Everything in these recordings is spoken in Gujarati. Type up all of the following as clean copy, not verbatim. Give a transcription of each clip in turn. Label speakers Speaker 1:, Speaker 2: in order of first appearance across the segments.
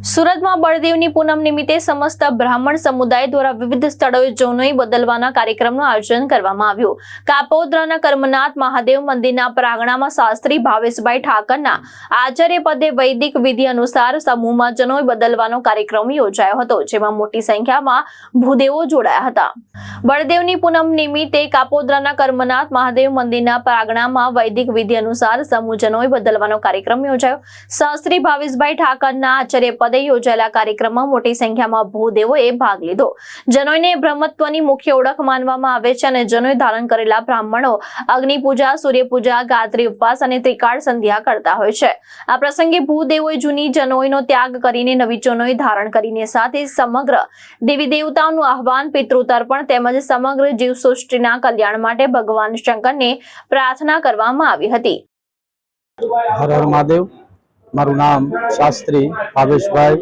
Speaker 1: સુરતમાં બળદેવની પૂનમ નિમિત્તે સમસ્ત બ્રાહ્મણ સમુદાય દ્વારા વિવિધ સ્થળોએ જનોઈ બદલવાના કાર્યક્રમનું આયોજન કરવામાં આવ્યું। કાપોદ્રાના કર્મનાથ મહાદેવ મંદિરના પ્રાંગણમાં શાસ્ત્રી ભાવેશભાઈ ઠાકરના આચાર્ય પદે વૈદિક વિધિ અનુસાર સમૂહમાં જનોઈ બદલવાનો કાર્યક્રમ યોજાયો હતો, જેમાં મોટી સંખ્યામાં ભૂદેવો જોડાયા હતા। બળદેવની પૂનમ નિમિત્તે કાપોદ્રાના કર્મનાથ મહાદેવ મંદિરના પ્રાંગણમાં વૈદિક વિધિ અનુસાર સમૂહ જનોઈ બદલવાનો કાર્યક્રમ યોજાયો। શાસ્ત્રી ભાવેશભાઈ ઠાકરના આચાર્ય પદે યોજાયેલા કાર્યક્રમમાં મોટી સંખ્યામાં ભૂદેવોએ ભાગ લીધો। જનોઈને બ્રહ્મત્વની મુખ્ય ઓળખ માનવામાં આવે છે અને જનોઈ ધારણ કરેલા બ્રાહ્મણો અગ્નિ પૂજા, સૂર્ય પૂજા, ગાયત્રી ઉપવાસ અને ત્રિકાળ સંધ્યા કરતા હોય છે। આ પ્રસંગે ભૂદેવોએ જૂની જનોઈનો ત્યાગ કરીને નવી જનોઈ ધારણ કરીને સાથે સમગ્ર દેવી દેવતાઓનું આહવાન, પિતૃ તર્પણ તેમજ સમગ્ર જીવસૃષ્ટિના કલ્યાણ માટે ભગવાન શંકરને પ્રાર્થના કરવામાં આવી હતી।
Speaker 2: હર હર મહાદેવ। મારું નામ શાસ્ત્રી ભાવેશભાઈ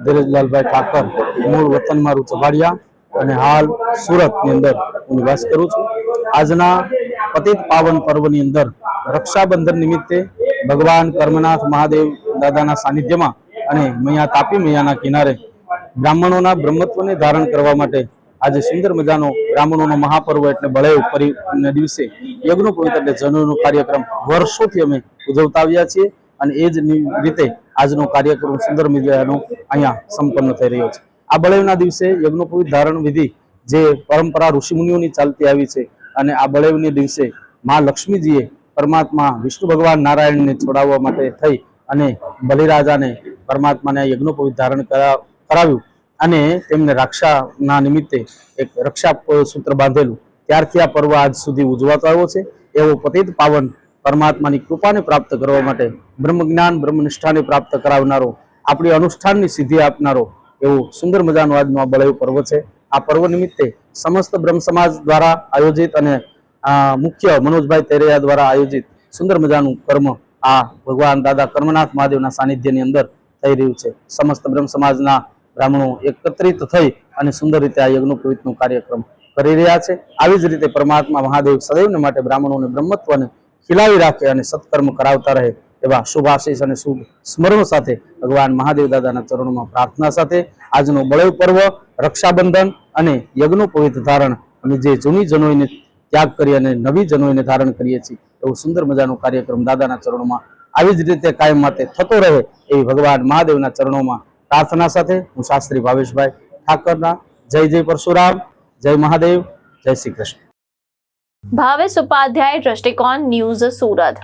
Speaker 2: ધીરજલાલભાઈ ઠાકર, મૂળ વતન મારું ચભાડિયા અને હાલ સુરતની અંદર હું નિવાસ કરું છું। આજના પતિત પાવન પર્વની અંદર રક્ષાબંધન નિમિત્તે ભગવાન કર્મનાથ મહાદેવ દાદાના સાનિધ્યમાં અને મૈયા તાપી મૈયાના કિનારે બ્રાહ્મણોના બ્રહ્મત્વને ધારણ કરવા માટે આજે સુંદર મજાનો બ્રાહ્મણોનો મહાપર્વ એટલે બળેવ પર્વના દિવસે યજ્ઞોપવિત એટલે જનોઈનો કાર્યક્રમ વર્ષોથી અમે ઉજવતા આવ્યા છીએ અને એ જ રીતે આજનો કાર્યક્રમ સુંદર મજાનો અહીંયા સંપન્ન થઈ રહ્યો છે। આ બળેવના દિવસે યજ્ઞોપવિત ધારણ વિધિ જે પરંપરા ઋષિમુનિઓની ચાલતી આવી છે અને આ બળેવને દિવસે મા લક્ષ્મીજીએ પરમાત્મા વિષ્ણુ ભગવાન નારાયણને છોડાવવા માટે થઈ અને બલિરાજાને પરમાત્માને યજ્ઞોપવિત ધારણ કરાવ્યું અને તેમને રક્ષાના નિમિત્તે એક રક્ષા સૂત્ર બાંધેલું, ત્યારથી આ પર્વ આજ સુધી ઉજવાતો આવ્યો છે। એવો પતિત પાવન પરમાત્માની કૃપાને પ્રાપ્ત કરવા માટે બ્રહ્મ જ્ઞાન બ્રહ્મનિષ્ઠાને પ્રાપ્ત કરાવનારો, આપણી અનુષ્ઠાનની સિદ્ધિ આપનારો એવો સુંદર મજાનો આજનો આ બળેવ પર્વ છે। આ પર્વ નિમિત્તે સમસ્ત બ્રહ્મ સમાજ દ્વારા આયોજિત અને મુખ્ય મનોજભાઈ તેરૈયા દ્વારા આયોજિત સુંદર મજાનું કર્મ આ ભગવાન દાદા કર્મનાથ મહાદેવના સાનિધ્યની અંદર થઈ રહ્યું છે। સમસ્ત બ્રહ્મ સમાજના બ્રાહ્મણો એકત્રિત થઈ અને સુંદર રીતે આ યજ્ઞોપવિતનો કાર્યક્રમ કરી રહ્યા છે। આવી જ રીતે પરમાત્મા મહાદેવ સદૈવને માટે બ્રાહ્મણોને બ્રહ્મત્વને ખીલાવી રાખે અને સત્કર્મ કરાવતા રહે એવા શુભ આશીષ અને શુભ સ્મરણો સાથે ભગવાન મહાદેવ દાદાના ચરણોમાં પ્રાર્થના સાથે આજનો બળેવ પર્વ, રક્ષાબંધન અને યજ્ઞોપવિત ધારણ અને જે જૂની જનોઈને ત્યાગ કરી અને નવી જનોઈને ધારણ કરીએ છીએ એવો સુંદર મજાનો કાર્યક્રમ દાદાના ચરણોમાં આવી જ રીતે કાયમ માટે થતો રહે એવી ભગવાન મહાદેવના ચરણોમાં પ્રાર્થના સાથે હું શાસ્ત્રી ભાવેશભાઈ ઠાકરના જય જય પરશુરામ, જય મહાદેવ, જય શ્રી કૃષ્ણ।
Speaker 1: ભાવેશ ઉપાધ્યાય, દ્રષ્ટિકોણ ન્યૂઝ, સુરત।